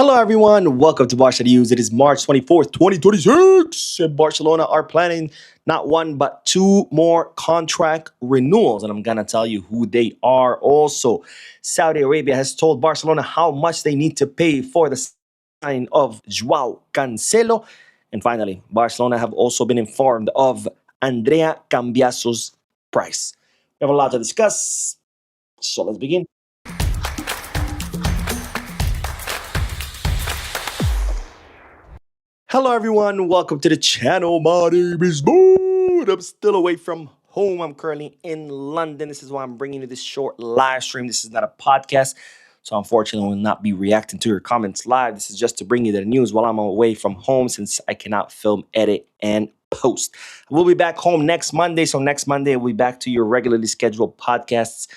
Hello, everyone. Welcome to Barca News. It is March 24th, 2026. And Barcelona are planning not one, but two more contract renewals. And I'm going to tell you who they are also. Saudi Arabia has told Barcelona how much they need to pay for the signing of Joao Cancelo. And finally, Barcelona have also been informed of Andrea Kambiaso's price. We have a lot to discuss. So let's begin. Hello, everyone. Welcome to the channel. My name is Moon. I'm still away from home. I'm currently in London. This is why I'm bringing you this short live stream. This is not a podcast. So, unfortunately, I will not be reacting to your comments live. This is just to bring you the news while I'm away from home since I cannot film, edit, and post. We'll be back home next Monday. So, next Monday, we'll be back to your regularly scheduled podcasts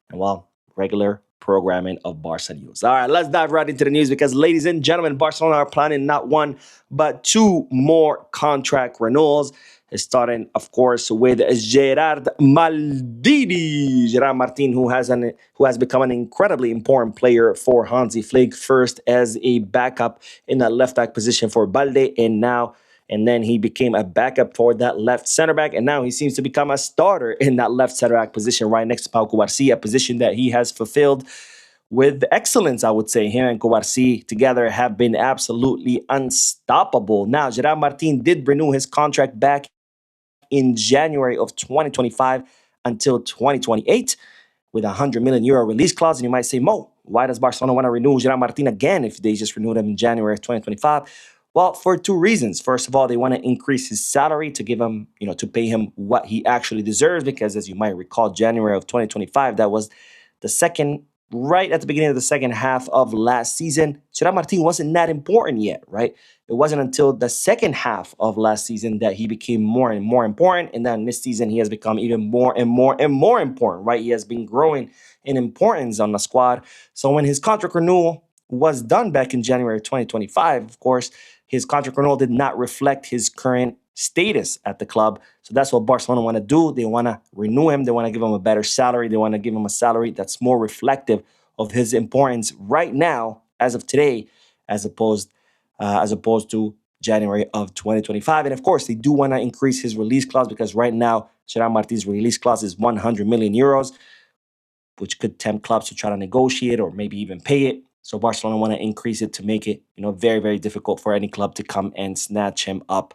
and, well, regular programming of Barca News. All right, let's dive right into the news because, ladies and gentlemen, Barcelona are planning not one, but two more contract renewals. Starting, of course, with Gerard Maldini. Gerard Martin, who has become an incredibly important player for Hansi Flick, first as a backup in that left back position for Balde, and then he became a backup for that left center back, and now he seems to become a starter in that left center back position right next to Pau Cubarsí, a position that he has fulfilled with excellence, I would say. Him and Cubarsí together have been absolutely unstoppable. Now, Gerard Martin did renew his contract back in January of 2025 until 2028 with a €100 million release clause. And you might say, Mo, why does Barcelona want to renew Gerard Martin again if they just renewed him in January of 2025? Well, for two reasons. First of all, they want to increase his salary to give him, to pay him what he actually deserves, because as you might recall, January of 2025, that was the second, right at the beginning of the second half of last season. Gerard Martin wasn't that important yet, right? It wasn't until the second half of last season that he became more and more important. And then this season, he has become even more and more and more important, right? He has been growing in importance on the squad. So when his contract renewal was done back in January 2025, of course, his contract renewal did not reflect his current status at the club. So that's what Barcelona want to do. They want to renew him. They want to give him a better salary. They want to give him a salary that's more reflective of his importance right now, as of today, as opposed to January of 2025. And of course, they do want to increase his release clause because right now, Gerard Martin's release clause is €100 million, which could tempt clubs to try to negotiate or maybe even pay it. So Barcelona want to increase it to make it, very, very difficult for any club to come and snatch him up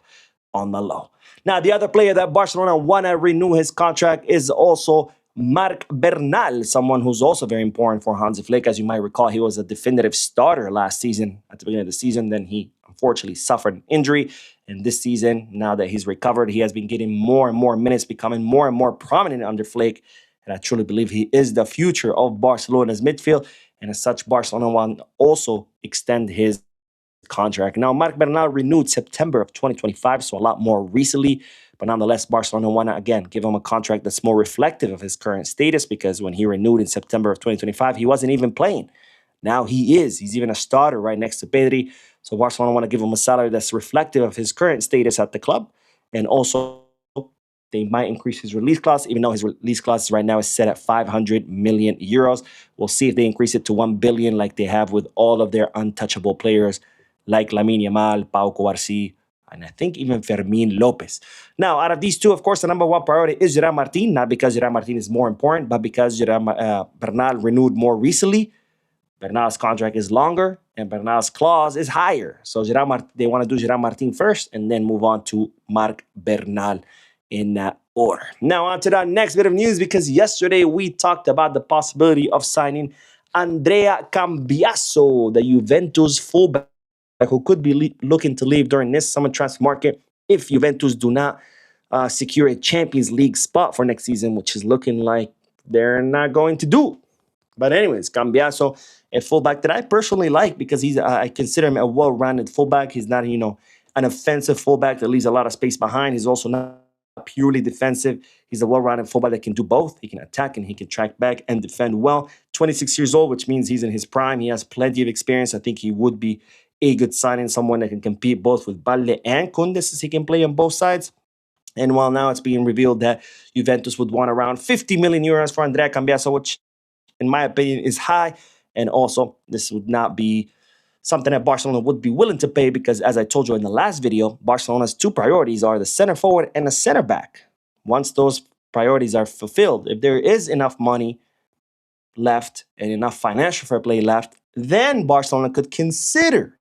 on the low. Now, the other player that Barcelona want to renew his contract is also Marc Bernal, someone who's also very important for Hansi Flick. As you might recall, he was a definitive starter last season at the beginning of the season. Then he unfortunately suffered an injury. And this season, now that he's recovered, he has been getting more and more minutes, becoming more and more prominent under Flick. And I truly believe he is the future of Barcelona's midfield. And as such, Barcelona want to also extend his contract. Now, Marc Bernal renewed September of 2025, so a lot more recently. But nonetheless, Barcelona want to, again, give him a contract that's more reflective of his current status, because when he renewed in September of 2025, he wasn't even playing. Now he is. He's even a starter right next to Pedri. So Barcelona want to give him a salary that's reflective of his current status at the club. And also, they might increase his release clause, even though his release clause right now is set at €500 million. We'll see if they increase it to $1 billion like they have with all of their untouchable players like Lamine Yamal, Pau Cubarsí, and I think even Fermin Lopez. Now, out of these two, of course, the number one priority is Gerard Martin, not because Gerard Martin is more important, but because Bernal renewed more recently. Bernal's contract is longer, and Bernal's clause is higher. So they want to do Gerard Martin first, and then move on to Marc Bernal in that order. Now, on to the next bit of news, because yesterday we talked about the possibility of signing Andrea Kambiaso, the Juventus fullback, who could be looking to leave during this summer transfer market if Juventus do not secure a Champions League spot for next season, which is looking like they're not going to do. But anyways, Cambiaso, a fullback that I personally like because I consider him a well-rounded fullback. He's not, an offensive fullback that leaves a lot of space behind. He's also not purely defensive. He's a well-rounded fullback that can do both. He can attack and he can track back and defend well. 26 years old, which means he's in his prime. He has plenty of experience. I think he would be a good signing, someone that can compete both with Balde and Koundé, since he can play on both sides. And while now it's being revealed that Juventus would want around €50 million for Andrea Kambiaso, which in my opinion is high. And also, this would not be something that Barcelona would be willing to pay because, as I told you in the last video, Barcelona's two priorities are the center forward and the center back. Once those priorities are fulfilled, if there is enough money left and enough financial fair play left, then Barcelona could consider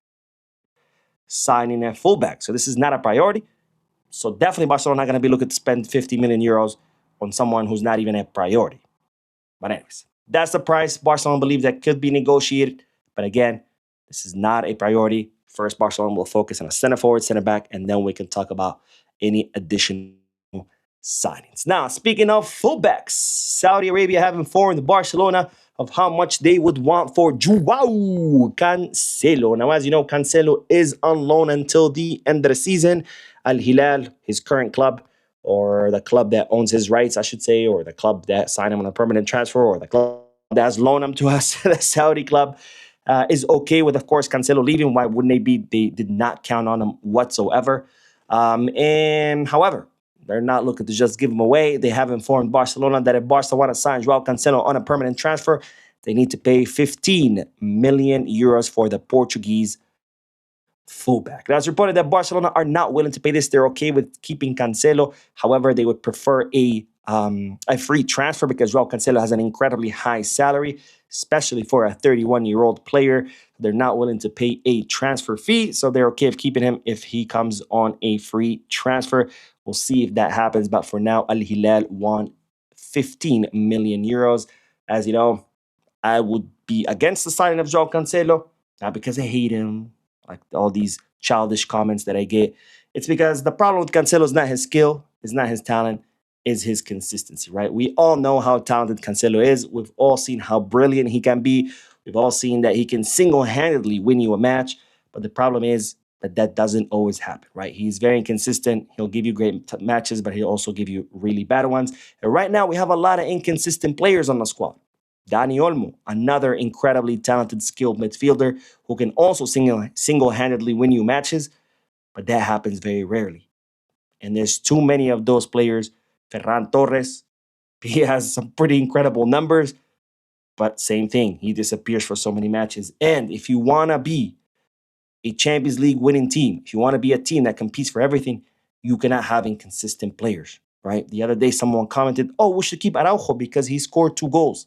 signing a fullback. So this is not a priority. So definitely Barcelona not going to be looking to spend 50 million euros on someone who's not even a priority. But anyways, that's the price Barcelona believes that could be negotiated. But again, this is not a priority. First, Barcelona will focus on a center forward, center back, and then we can talk about any additional signings. Now, speaking of fullbacks, Saudi Arabia have informed Barcelona of how much they would want for Joao Cancelo. Now, as you know, Cancelo is on loan until the end of the season. Al Hilal, his current club, or the club that owns his rights, I should say, or the club that signed him on a permanent transfer, or the club that has loaned him to us, the Saudi club, is okay with, of course, Cancelo leaving. Why wouldn't they be? They did not count on him whatsoever. And however, they're not looking to just give him away. They have informed Barcelona that if Barca want to sign Joao Cancelo on a permanent transfer, they need to pay 15 million euros for the Portuguese fullback. Now, it's reported that Barcelona are not willing to pay this. They're okay with keeping Cancelo. However, they would prefer a free transfer because Joao Cancelo has an incredibly high salary, especially for a 31-year-old player. They're not willing to pay a transfer fee, so they're okay with keeping him if he comes on a free transfer. We'll see if that happens, but for now, Al Hilal want 15 million euros. As you know, I would be against the signing of Joao Cancelo, not because I hate him, like all these childish comments that I get. It's because the problem with Cancelo is not his skill, it's not his talent, is his consistency, right? We all know how talented Cancelo is. We've all seen how brilliant he can be. We've all seen that he can single-handedly win you a match. But the problem is that doesn't always happen, right? He's very inconsistent. He'll give you great matches, but he'll also give you really bad ones. And right now, we have a lot of inconsistent players on the squad. Dani Olmo, another incredibly talented, skilled midfielder who can also single-handedly win you matches, but that happens very rarely. And there's too many of those players. Ferran Torres, he has some pretty incredible numbers, but same thing. He disappears for so many matches. And if you want to be a Champions League winning team, if you want to be a team that competes for everything, you cannot have inconsistent players, right? The other day, someone commented, oh, we should keep Araujo because he scored 2 goals.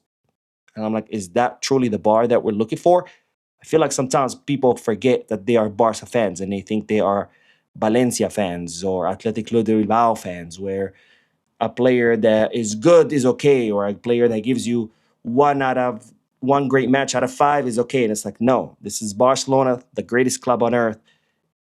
And I'm like, is that truly the bar that we're looking for? I feel like sometimes people forget that they are Barca fans and they think they are Valencia fans or Athletic Club de Bilbao fans, where a player that is good is okay, or a player that gives you one great match out of 5 is okay. And it's like, no, this is Barcelona, the greatest club on earth.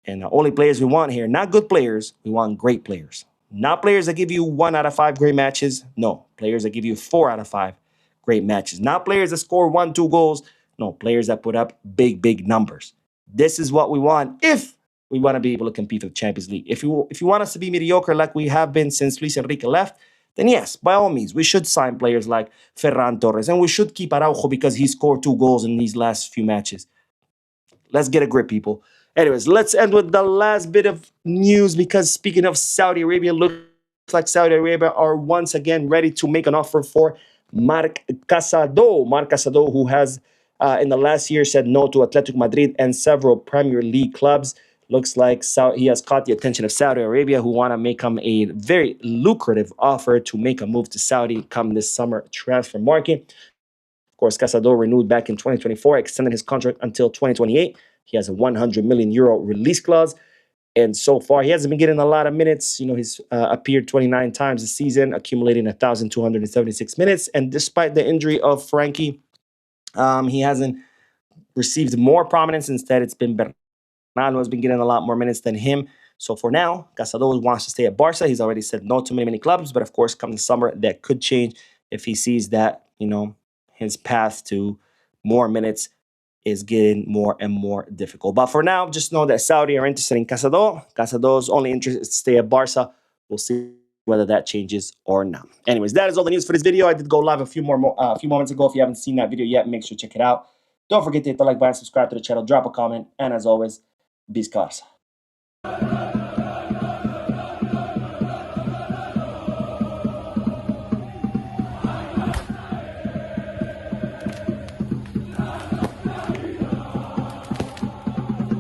And the only players we want here, not good players, we want great players. Not players that give you 1 out of 5 great matches. No, players that give you 4 out of 5 great matches. Not players that score 1, 2 goals. No, players that put up big, big numbers. This is what we want if we want to be able to compete for the Champions League. If you want us to be mediocre like we have been since Luis Enrique left, then yes, by all means, we should sign players like Ferran Torres, and we should keep Araujo because he scored 2 goals in these last few matches. Let's get a grip, people. Anyways, let's end with the last bit of news because speaking of Saudi Arabia, looks like Saudi Arabia are once again ready to make an offer for Marc Casado. Marc Casado, who has in the last year said no to Atletico Madrid and several Premier League clubs. Looks like he has caught the attention of Saudi Arabia, who want to make him a very lucrative offer to make a move to Saudi come this summer transfer market. Of course, Casado renewed back in 2024, extended his contract until 2028. He has a 100 million euro release clause. And so far, he hasn't been getting a lot of minutes. You know, he's appeared 29 times this season, accumulating 1,276 minutes. And despite the injury of Frankie, he hasn't received more prominence. Instead, it's been Bernat has been getting a lot more minutes than him. So for now, Casado wants to stay at Barca. He's already said no to many clubs. But of course, come the summer, that could change if he sees that, you know, his path to more minutes is getting more and more difficult. But for now, just know that Saudi are interested in Casado. Casado's only interest is to stay at Barca. We'll see whether that changes or not. Anyways, that is all the news for this video. I did go live a few moments ago. If you haven't seen that video yet, make sure to check it out. Don't forget to hit the like button, subscribe to the channel, drop a comment, and as always, Biscarsa.